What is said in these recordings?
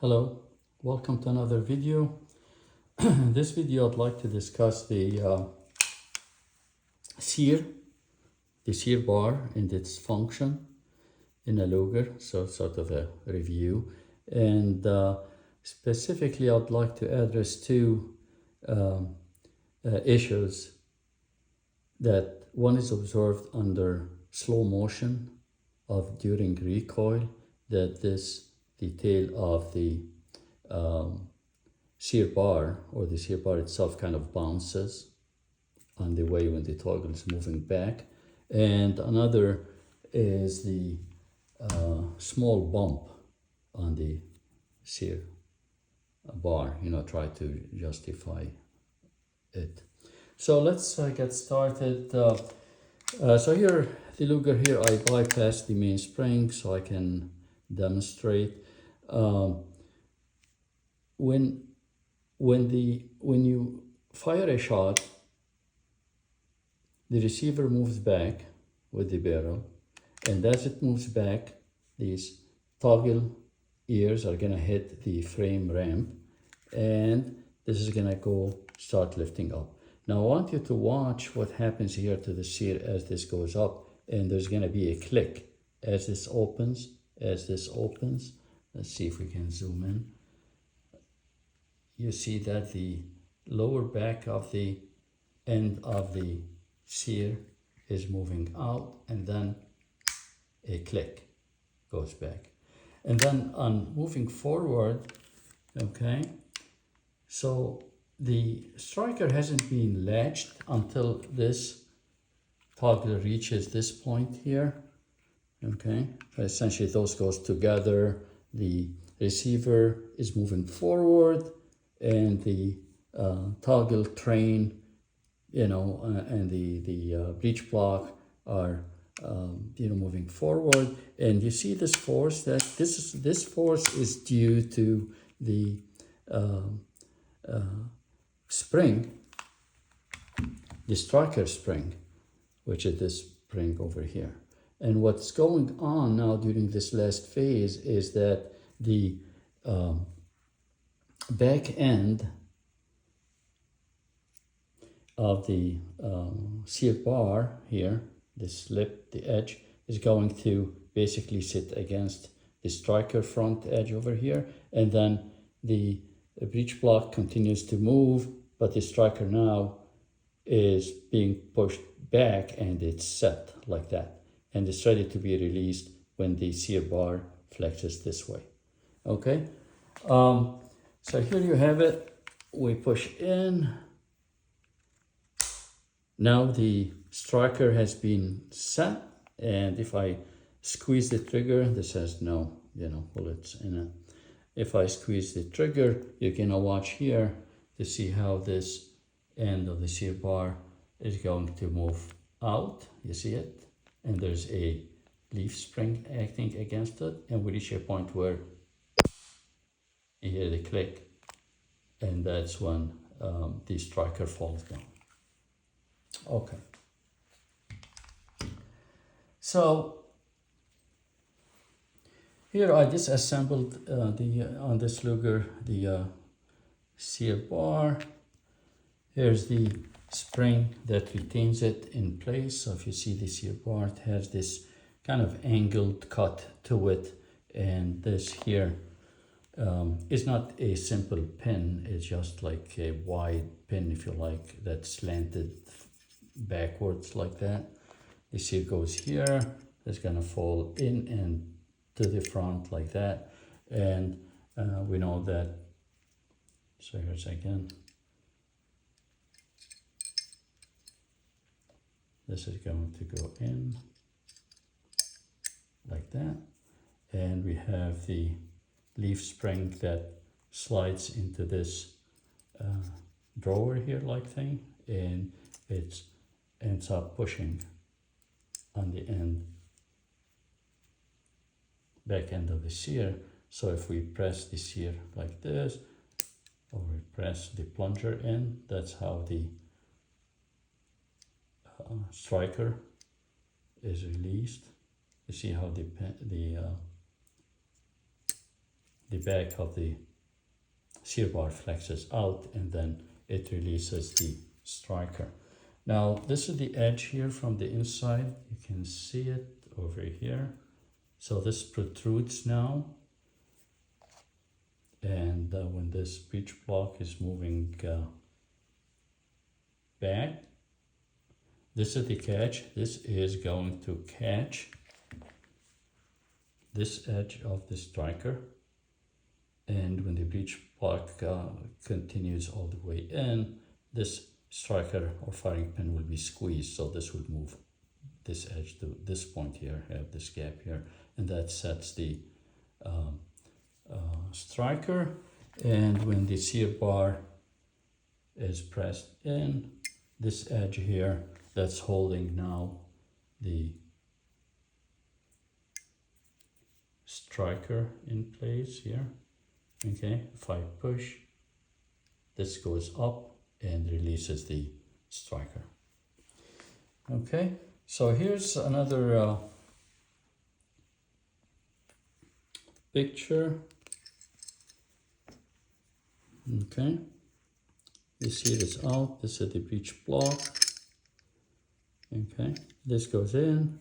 Hello, welcome to another video. This video I'd like to discuss the Sear, the Sear bar and its function in a Luger, so sort of a review. And specifically I'd like to address two issues. That one is observed under slow motion of during recoil, that this detail of the Sear bar or the Sear bar itself kind of bounces on the way when the toggle is moving back. And another is the small bump on the Sear bar, try to justify it. So let's get started. So here, the Luger here, I bypassed the main spring so I can demonstrate. When you fire a shot, the receiver moves back with the barrel, and as it moves back, these toggle ears are gonna hit the frame ramp, and this is gonna start lifting up. Now I want you to watch what happens here to the Sear as this goes up, and there's gonna be a click as this opens, Let's see if we can zoom in. You see that the lower back of the end of the Sear is moving out, and then a click goes back. And then on moving forward, okay, so the striker hasn't been latched until this toggle reaches this point here, okay? Essentially those goes together, the receiver is moving forward, and the toggle train, and the breech block are moving forward. And you see this force, that this force is due to the spring, the striker spring, which is this spring over here. And what's going on now during this last phase is that the back end of the Sear bar here, this lip, the edge, is going to basically sit against the striker front edge over here, and then the breech block continues to move, but the striker now is being pushed back, and it's set like that, and it's ready to be released when the Sear bar flexes this way. Okay, so here you have it. We push in. Now the striker has been set, and if I squeeze the trigger, this has no bullets in it. If I squeeze the trigger, you can now watch here to see how this end of the Sear bar is going to move out. You see it? And there's a leaf spring acting against it, and we reach a point where you hear the click, and that's when the striker falls down. Okay. So here I disassembled on this Luger the Sear bar. Here's the spring that retains it in place. So if you see the Sear bar, it has this kind of angled cut to it, and this here is not a simple pin. It's just like a wide pin, if you like, that's slanted backwards like that. The Sear goes here, it's gonna fall in and to the front like that, and we know that. So here's again, this is going to go in like that, and we have the leaf spring that slides into this drawer here like thing, and it ends up pushing on the back end of the Sear. So if we press the Sear like this, or we press the plunger in, that's how the striker is released. You see how the the back of the sear bar flexes out, and then it releases the striker. Now this is the edge here from the inside. You can see it over here. So this protrudes now, and when this breech block is moving back, this is the catch. This is going to catch this edge of the striker, and when the breech block continues all the way in, this striker or firing pin will be squeezed, so this will move this edge to this point here, have this gap here, and that sets the striker. And when the sear bar is pressed in, this edge here that's holding now the striker in place here, okay, if I push, this goes up and releases the striker. Okay, so here's another picture. Okay, you see this out, this is the breech block. Okay, this goes in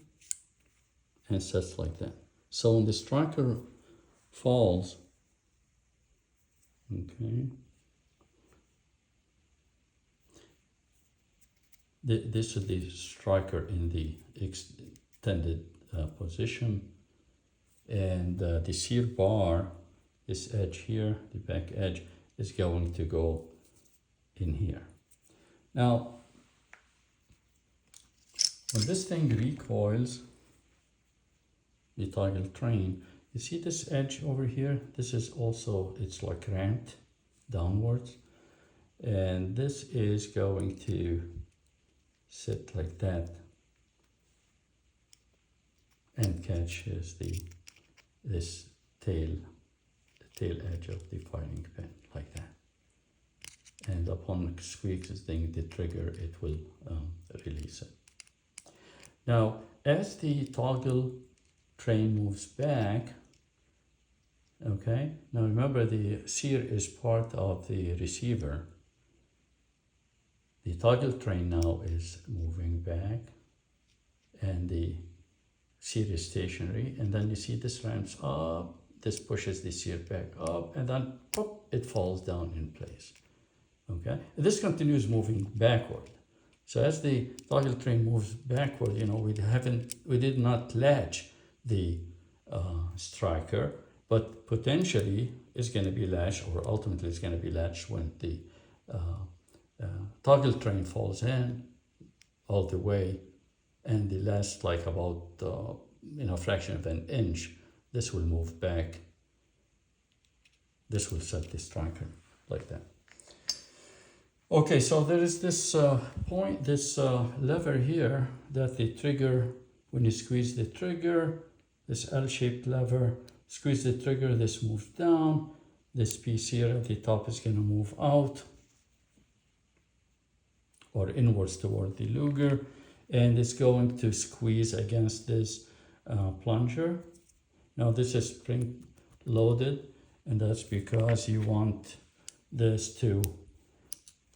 and sets like that. So when the striker falls, okay, this is the striker in the extended position, and the sear bar, this edge here, the back edge, is going to go in here. Now, when this thing recoils, the toggle train, you see this edge over here? This is also, it's like ramped downwards, and this is going to sit like that and catches this tail edge of the firing pin like that. And upon squeezing the trigger, it will release it. Now, as the toggle train moves back, okay, now remember the sear is part of the receiver. The toggle train now is moving back, and the sear is stationary, and then you see this ramps up, this pushes the sear back up, and then pop, it falls down in place. Okay, this continues moving backward. So as the toggle train moves backward, you know, we did not latch the striker, but potentially it's going to be latched, or ultimately it's going to be latched when the toggle train falls in all the way, and the last like about fraction of an inch, this will move back. This will set the striker like that. Okay, so there is this point, this lever here that the trigger, when you squeeze the trigger, this L-shaped lever, squeeze the trigger, this moves down. This piece here at the top is going to move out or inwards toward the Luger, and it's going to squeeze against this plunger. Now this is spring loaded, and that's because you want this to,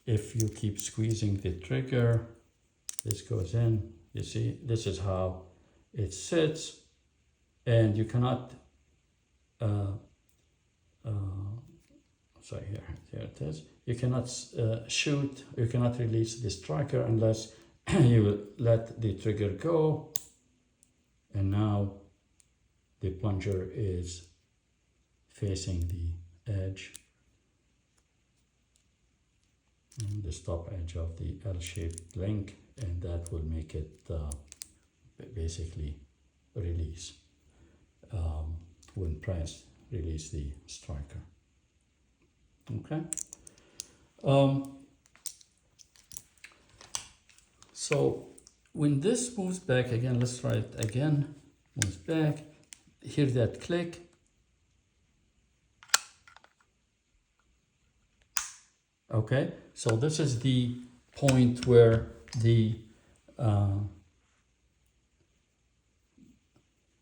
if you keep squeezing the trigger, this goes in. You see, this is how it sits, and you cannot, sorry, here it is. You cannot shoot, you cannot release the striker unless you let the trigger go, and now the plunger is facing the edge, the stop edge of the L-shaped link, and that will make it basically release. When pressed, release the striker. Okay. So when this moves back again, let's try it again. Moves back. Hear that click. Okay, so this is the point where the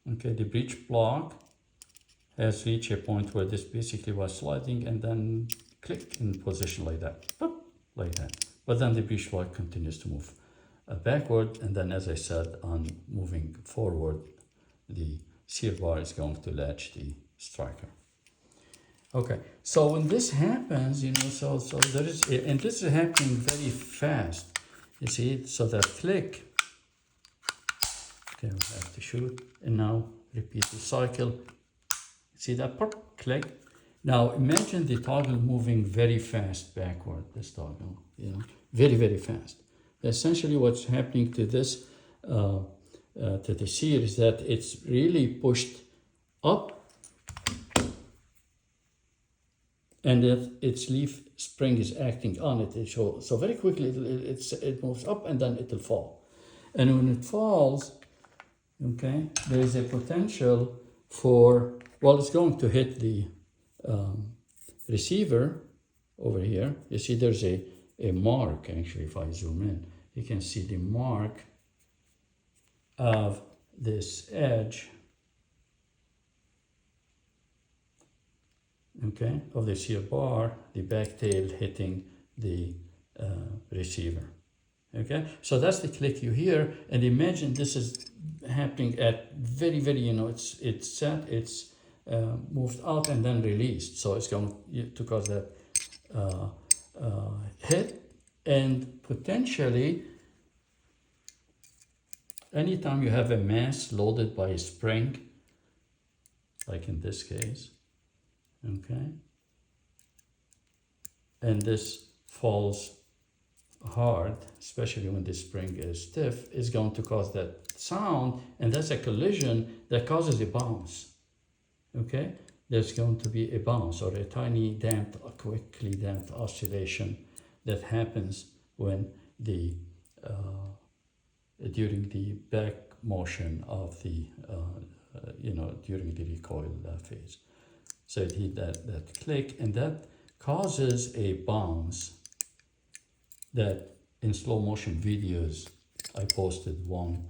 the breech block has reached a point where this basically was sliding and then click in position like that, boop, like that. But then the breech lock continues to move backward, and then as I said, on moving forward, the Sear bar is going to latch the striker. Okay, so when this happens, you know, so there is, and this is happening very fast. You see, so that click, okay, we have to shoot, and now repeat the cycle. See that pop, click. Now imagine the toggle moving very fast backward, this toggle, you know, very, very fast. Essentially what's happening to this, to the Sear is that it's really pushed up, and that its leaf spring is acting on it. So very quickly it moves up and then it'll fall. And when it falls, okay, there is a potential for, well, it's going to hit the receiver over here. You see there's a mark, actually, if I zoom in, you can see the mark of this edge, okay, of the Sear bar, the back tail hitting the receiver. Okay, so that's the click you hear, and imagine this is happening at very, very, you know, it's set, it's moved out and then released, so it's going to cause that hit, and potentially anytime you have a mass loaded by a spring, like in this case, okay, and this falls hard, especially when the spring is stiff, is going to cause that sound, and that's a collision that causes a bounce. Okay, there's going to be a bounce or a tiny damped, quickly damped oscillation that happens when the during the back motion of the you know, during the recoil phase. So it hit that click, and that causes a bounce that in slow motion videos I posted one,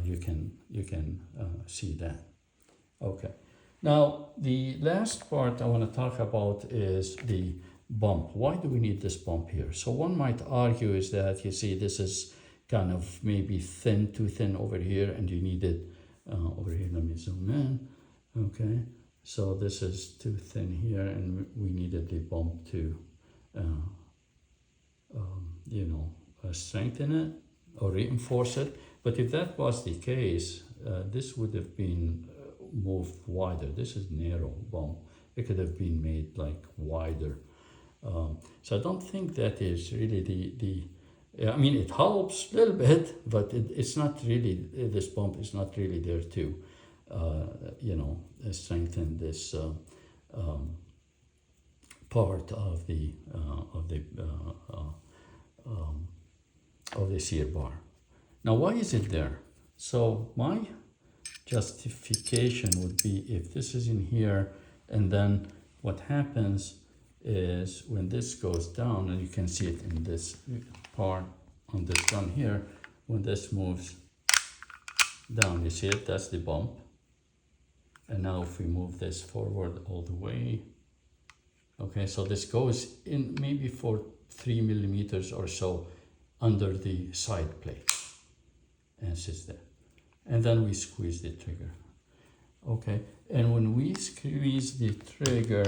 you can see that. Okay, now the last part I want to talk about is the bump. Why do we need this bump here? So one might argue is that, you see, this is kind of maybe thin, too thin over here, and you need it over here. Let me zoom in. Okay, so this is too thin here, and we needed the bump to you know, strengthen it or reinforce it. But if that was the case, this would have been moved wider. This is narrow bump. It could have been made like wider. So I don't think that is really I mean, it helps a little bit, but it's not really, this bump is not really there to, you know, strengthen this part of the Sear bar. Now, why is it there? So my justification would be, if this is in here, and then what happens is when this goes down, and you can see it in this part on this gun here, when this moves down, you see it, that's the bump. And now if we move this forward all the way, okay, so this goes in maybe for 3 millimeters or so under the side plate and sits there. And then we squeeze the trigger. Okay, and when we squeeze the trigger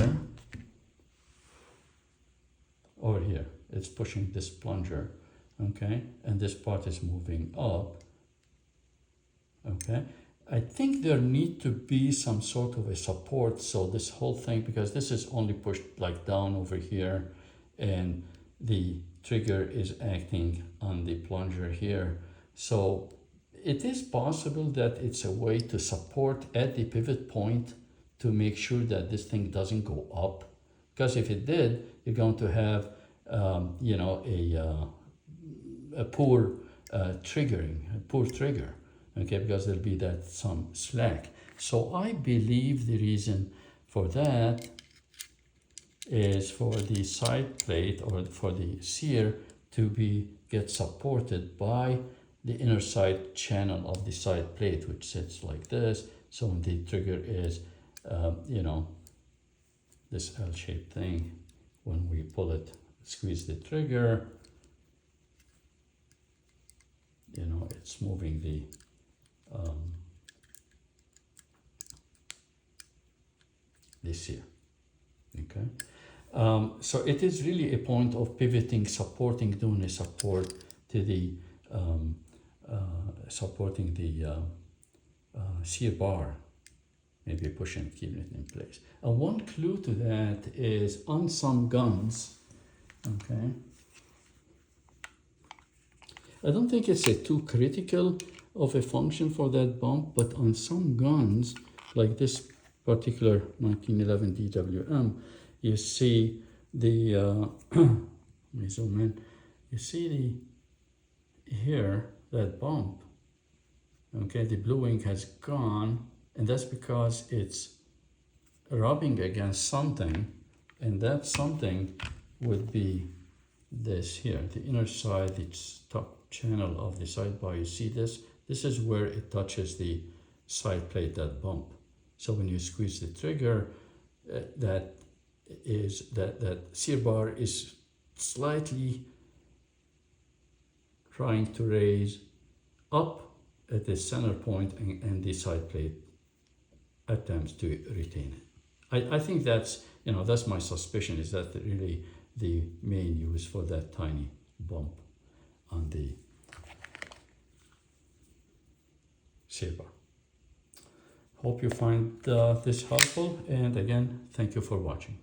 over here, it's pushing this plunger, okay, and this part is moving up, okay. I think there need to be some sort of a support, so this whole thing, because this is only pushed like down over here, and the trigger is acting on the plunger here. So it is possible that it's a way to support at the pivot point to make sure that this thing doesn't go up. Because if it did, you're going to have, you know, a poor triggering, a poor trigger, okay, because there'll be that some slack. So I believe the reason for that is for the side plate, or for the Sear, to get supported by the inner side channel of the side plate, which sits like this. So when the trigger is you know, this L-shaped thing. When we pull it, squeeze the trigger, you know, it's moving the sear. Okay. So it is really a point of pivoting, supporting, doing a support to the supporting the sear bar, maybe pushing, keeping it in place. And one clue to that is on some guns, okay, I don't think it's a too critical of a function for that bump, but on some guns, like this particular 1911 DWM, you see the, let me zoom in, you see the, here, that bump, okay, the blue ink has gone, and that's because it's rubbing against something, and that something would be this here, the inner side, the top channel of the sidebar. You see this? This is where it touches the side plate, that bump. So when you squeeze the trigger, that sear bar is slightly trying to raise up at the center point, and the side plate attempts to retain it. I think that's, you know, that's my suspicion, is that really the main use for that tiny bump on the sear bar. Hope you find this helpful, and again, thank you for watching.